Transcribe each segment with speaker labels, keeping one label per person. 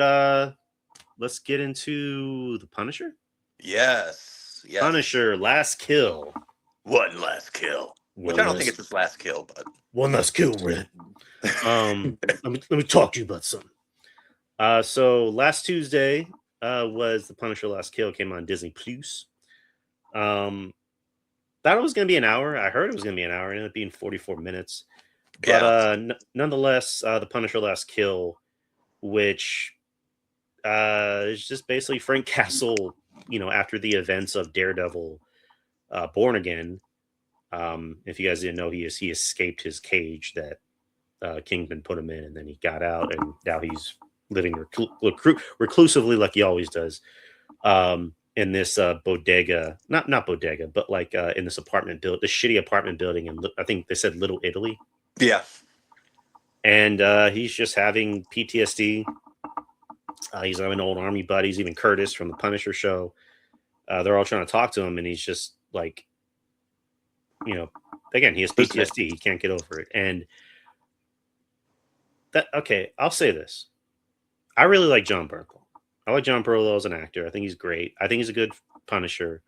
Speaker 1: uh, let's get into the Punisher.
Speaker 2: Yes.
Speaker 1: Punisher, last kill.
Speaker 2: One last kill. Which I don't think it's his last kill, but
Speaker 1: one last kill, Red. Let me talk to you about something. So last Tuesday was the Punisher Last Kill, came on Disney Plus. Thought it was going to be an hour. I heard it was going to be an hour. It ended up being 44 minutes. But nonetheless, the Punisher Last Kill, which is just basically Frank Castle, after the events of Daredevil Born Again. If you guys didn't know, he escaped his cage that Kingpin put him in, and then he got out, and now he's living reclusively like he always does. In this bodega, not bodega, but like in this apartment build, the shitty apartment building, and I think they said Little Italy.
Speaker 2: Yeah.
Speaker 1: And he's just having PTSD. He's having old army buddies, even Curtis from the Punisher show. They're all trying to talk to him, and he's just like, again, he has PTSD. He can't get over it. And I'll say this. I really like Jon Bernthal. I like Jon Bernthal as an actor. I think he's great. I think he's a good Punisher.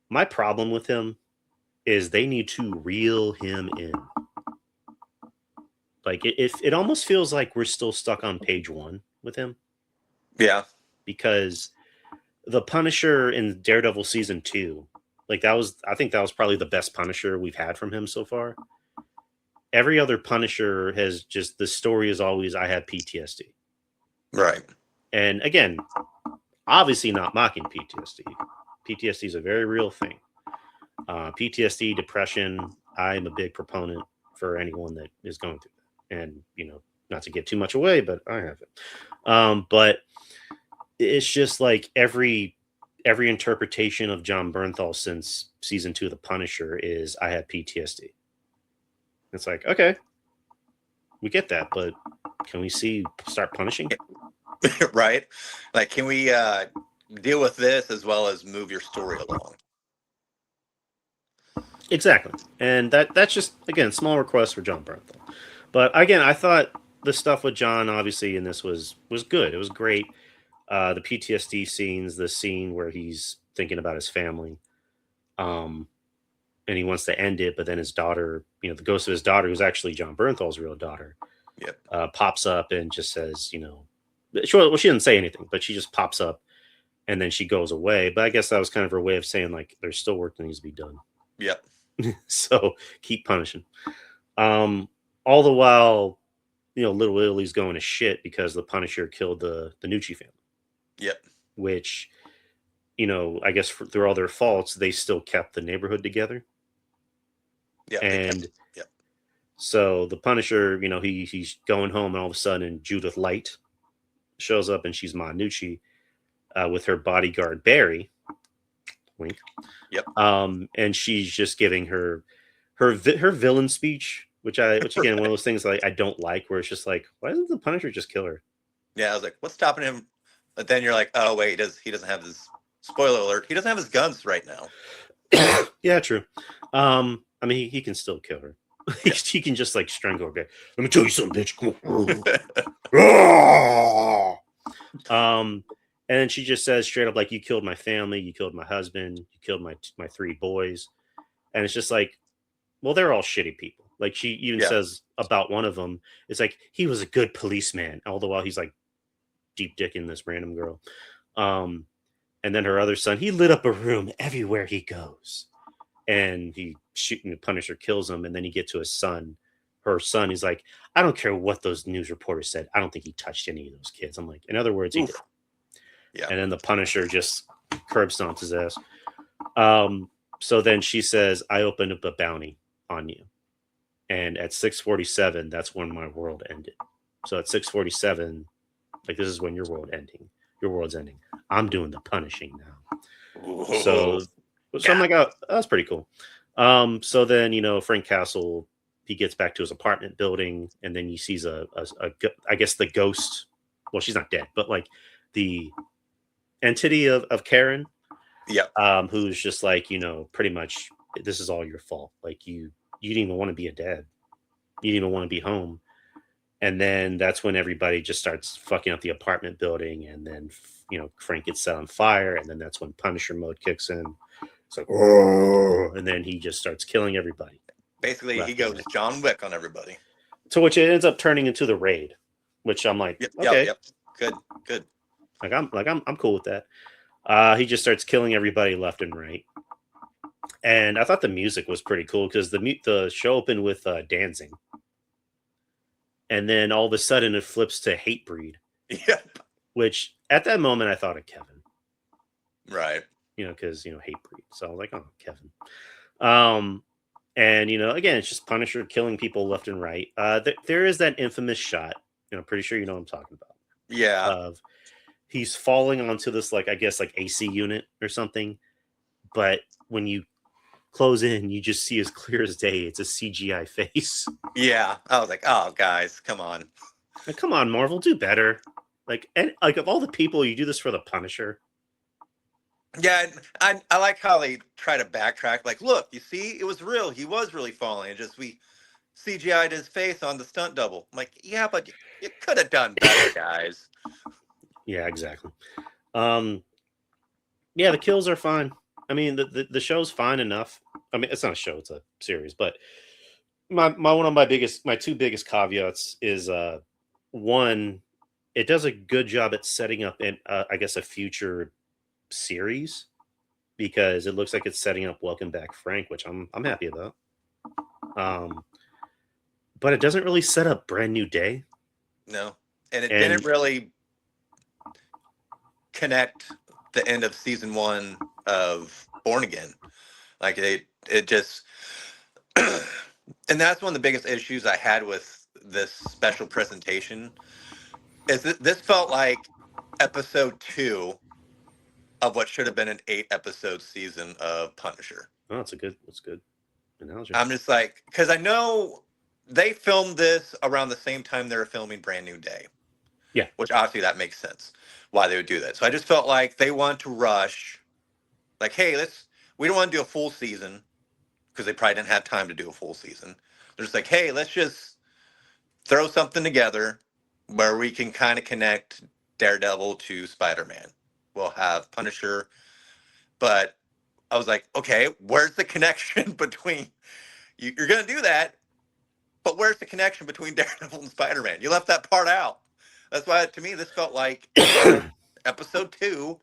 Speaker 1: My problem with him is they need to reel him in. Like it almost feels like we're still stuck on page 1 with him.
Speaker 2: Yeah.
Speaker 1: Because the Punisher in Daredevil season 2, I think that was probably the best Punisher we've had from him so far. Every other Punisher has just, the story is always, I have PTSD.
Speaker 2: Right.
Speaker 1: And again, obviously not mocking PTSD. PTSD is a very real thing. PTSD, depression, I am a big proponent for anyone that is going through that. And, not to give too much away, but I have it. But it's just like every interpretation of Jon Bernthal since season 2 of The Punisher is, I have PTSD. It's like, okay, we get that, but can we start punishing?
Speaker 2: Right? Like, can we deal with this as well as move your story along?
Speaker 1: Exactly. And that's just, again, small request for Jon Bernthal. But again, I thought the stuff with Jon, obviously, in this was good. It was great. The PTSD scenes, the scene where he's thinking about his family, and he wants to end it, but then his daughter, the ghost of his daughter, who's actually Jon Bernthal's real daughter, pops up and just says, she didn't say anything, but she just pops up, and then she goes away. But I guess that was kind of her way of saying, like, there's still work that needs to be done.
Speaker 2: Yep.
Speaker 1: So keep punishing. All the while, Little Italy's going to shit because the Punisher killed the Nucci family.
Speaker 2: Yep.
Speaker 1: Which, I guess through all their faults, they still kept the neighborhood together.
Speaker 2: Yeah.
Speaker 1: And so the Punisher, he's going home, and all of a sudden Judith Light shows up, and she's Ma Nucci with her bodyguard Barry. Wink.
Speaker 2: Yep.
Speaker 1: And she's just giving her villain speech, which again, one of those things like I don't like, where it's just like, why doesn't the Punisher just kill her?
Speaker 2: Yeah, I was like, what's stopping him? But then you're like, oh wait, he doesn't have his, spoiler alert, he doesn't have his guns right now.
Speaker 1: Yeah, true. I mean, he can still kill her. Yeah. He can just like strangle her. Let me tell you something, bitch. Come on. And then she just says straight up, like, you killed my family, you killed my husband, you killed my 3 boys. And it's just like, well, they're all shitty people. Like, she even says about one of them, it's like, he was a good policeman, all the while he's like deep dicking this random girl. And then her other son, he lit up a room everywhere he goes. And the Punisher kills him, and then he gets to her son, he's like, I don't care what those news reporters said, I don't think he touched any of those kids. I'm like, in other words, he did.
Speaker 2: Yeah.
Speaker 1: And then the Punisher just curb stomps his ass. So then she says, I opened up a bounty on you. And at 6:47, that's when my world ended. So at 6:47, like, this is when your world's ending. I'm doing the punishing now. Whoa. So I'm like, oh, that's pretty cool. So then, Frank Castle, he gets back to his apartment building, and then he sees I guess the ghost. Well, she's not dead, but like the entity of Karen.
Speaker 2: Yeah.
Speaker 1: Who's just like, pretty much, this is all your fault. Like, you didn't even want to be a dad. You didn't even want to be home. And then that's when everybody just starts fucking up the apartment building, and then Frank gets set on fire, and then that's when Punisher mode kicks in. It's like, oh, and then he just starts killing everybody.
Speaker 2: Basically, he
Speaker 1: left and
Speaker 2: goes
Speaker 1: right.
Speaker 2: John Wick on everybody.
Speaker 1: To which it ends up turning into the raid, which I'm like, okay,
Speaker 2: Yep. Good.
Speaker 1: I'm cool with that. He just starts killing everybody left and right, and I thought the music was pretty cool because the show opened with dancing, and then all of a sudden it flips to Hatebreed,
Speaker 2: Yep.
Speaker 1: which at that moment I thought of Kevin,
Speaker 2: Right.
Speaker 1: because Hatebreed. So I was like, oh, Kevin. And again, it's just Punisher killing people left and right. There is that infamous shot. Pretty sure you know what I'm talking about.
Speaker 2: Yeah.
Speaker 1: Of he's falling onto this, like, I guess, like AC unit or something. But when you close in, you just see as clear as day. It's a CGI face.
Speaker 2: Yeah. I was like, oh, guys, come on.
Speaker 1: Like, come on, Marvel, do better. And of all the people, you do this for the Punisher.
Speaker 2: Yeah, I like how they try to backtrack. Like, look, you see, it was real. He was really falling. Just we CGI'd his face on the stunt double. I'm like, yeah, but you could have done better, guys.
Speaker 1: Yeah, exactly. Yeah, the kills are fine. I mean, the show's fine enough. I mean, it's not a show; it's a series. But my two biggest caveats is one, it does a good job at setting up I guess a future series, because it looks like it's setting up Welcome Back Frank, which I'm happy about. But it doesn't really set up Brand New Day.
Speaker 2: No, and it didn't really connect the end of season 1 of Born Again. Like it just, and that's one of the biggest issues I had with this special presentation. Is that this felt like episode 2 of what should have been an 8-episode season of Punisher.
Speaker 1: Oh, that's good analogy.
Speaker 2: I'm just like, because I know they filmed this around the same time they were filming Brand New Day.
Speaker 1: Yeah.
Speaker 2: Which obviously that makes sense why they would do that. So I just felt like they want to rush, like, hey, we don't want to do a full season because they probably didn't have time to do a full season. They're just like, hey, let's just throw something together where we can kind of connect Daredevil to Spider-Man. We'll have Punisher, but I was like, okay, where's the connection between you're going to do that, but where's the connection between Daredevil and Spider-Man? You left that part out. That's why, to me, this felt like episode 2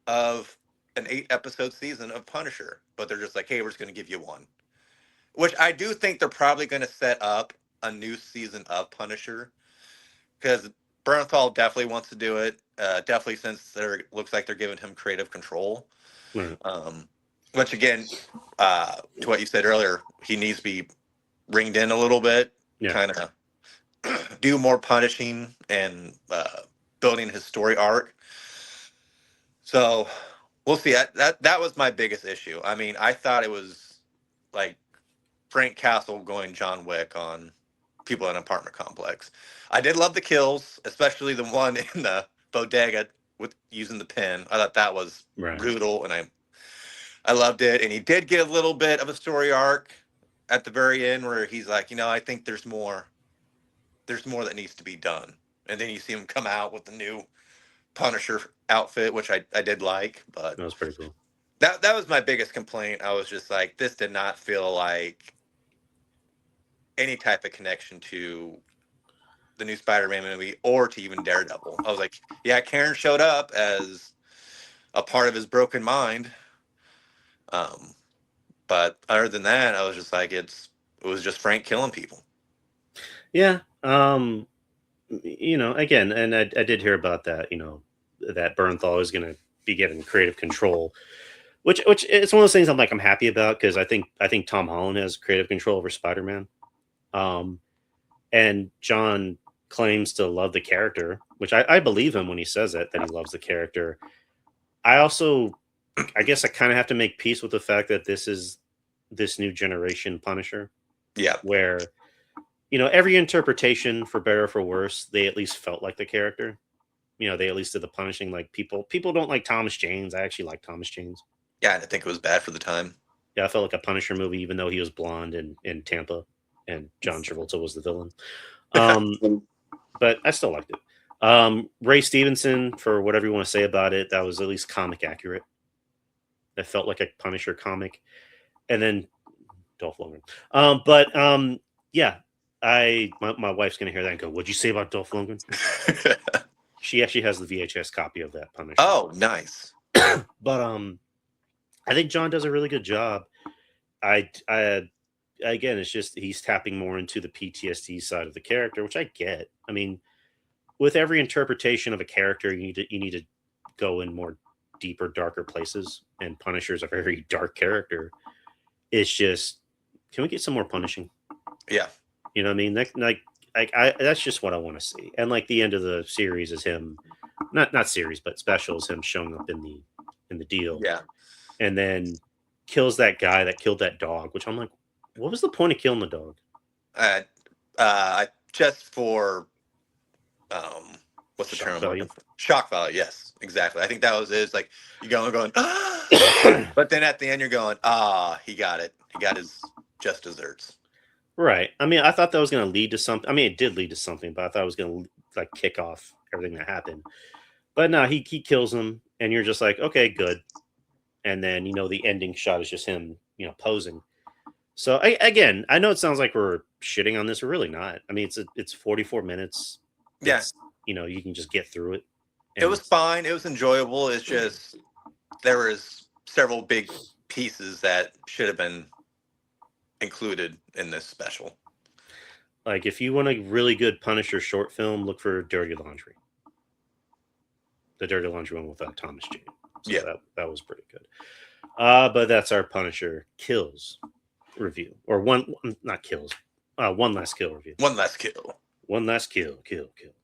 Speaker 2: of an 8-episode season of Punisher. But they're just like, hey, we're just going to give you one. Which I do think they're probably going to set up a new season of Punisher. Because Bernthal definitely wants to do it. Definitely, since looks like they're giving him creative control.
Speaker 1: Right.
Speaker 2: Which, again, to what you said earlier, he needs to be ringed in a little bit.
Speaker 1: Yeah.
Speaker 2: Kind of do more punishing and building his story arc. So we'll see. That was my biggest issue. I mean, I thought it was like Frank Castle going John Wick on people in an apartment complex. I did love the kills, especially the one in the bodega with using the pen. I thought that was brutal, and I loved it. And he did get a little bit of a story arc at the very end where he's like, I think there's more. There's more that needs to be done. And then you see him come out with the new Punisher outfit, which I did like. But
Speaker 1: that was pretty cool.
Speaker 2: That was my biggest complaint. I was just like, this did not feel like any type of connection to the new Spider-Man movie or to even Daredevil. I was like, yeah, Karen showed up as a part of his broken mind. But other than that, I was just like, it was just Frank killing people.
Speaker 1: Yeah. Again, and I did hear about that, that Bernthal is going to be given creative control, which it's one of those things I'm happy about, because I think Tom Holland has creative control over Spider-Man. And John claims to love the character, which I believe him when he says it, that he loves the character. I guess I kind of have to make peace with the fact that this is this new generation Punisher.
Speaker 2: Yeah.
Speaker 1: Where, every interpretation, for better or for worse, they at least felt like the character. They at least did the punishing. Like, people don't like Thomas Janes. I actually like Thomas Janes.
Speaker 2: Yeah, I didn't think it was bad for the time.
Speaker 1: Yeah, I felt like a Punisher movie, even though he was blonde in Tampa and John Travolta was the villain. But I still liked it. Ray Stevenson, for whatever you want to say about it, that was at least comic accurate. It felt like a Punisher comic. And then Dolph Lundgren. Yeah, my wife's gonna hear that and go, "What'd you say about Dolph Lundgren?" She actually has the VHS copy of that Punisher.
Speaker 2: Oh, nice.
Speaker 1: But I think John does a really good job. I again, it's just he's tapping more into the PTSD side of the character, which I get. I mean, with every interpretation of a character, you need to go in more deeper, darker places. And Punisher's a very dark character. It's just, can we get some more punishing?
Speaker 2: Yeah.
Speaker 1: You know what I mean? That's just what I want to see. And like the end of the series is him, not series, but special is him showing up in the deal.
Speaker 2: Yeah.
Speaker 1: And then kills that guy that killed that dog, which I'm like, what was the point of killing the dog?
Speaker 2: Just for what's the term?
Speaker 1: Value.
Speaker 2: Shock value. Yes, exactly. I think that was it. It's like you're going, ah! But then at the end you're going, he got it. He got his just desserts.
Speaker 1: Right. I mean, I thought that was going to lead to something. I mean, it did lead to something, but I thought it was going to like kick off everything that happened. But no, he kills him, and you're just like, okay, good. And then the ending shot is just him, posing. So again, I know it sounds like we're shitting on this. We're really not. I mean, it's 44 minutes.
Speaker 2: Yeah.
Speaker 1: You can just get through it.
Speaker 2: It was fine. It was enjoyable. It's just there was several big pieces that should have been included in this special.
Speaker 1: Like, if you want a really good Punisher short film, look for Dirty Laundry. The Dirty Laundry one with Thomas Jane. So
Speaker 2: yeah,
Speaker 1: that was pretty good. But that's our Punisher Kills review, or one last kill review.
Speaker 2: One last kill.
Speaker 1: One last kill. Kill.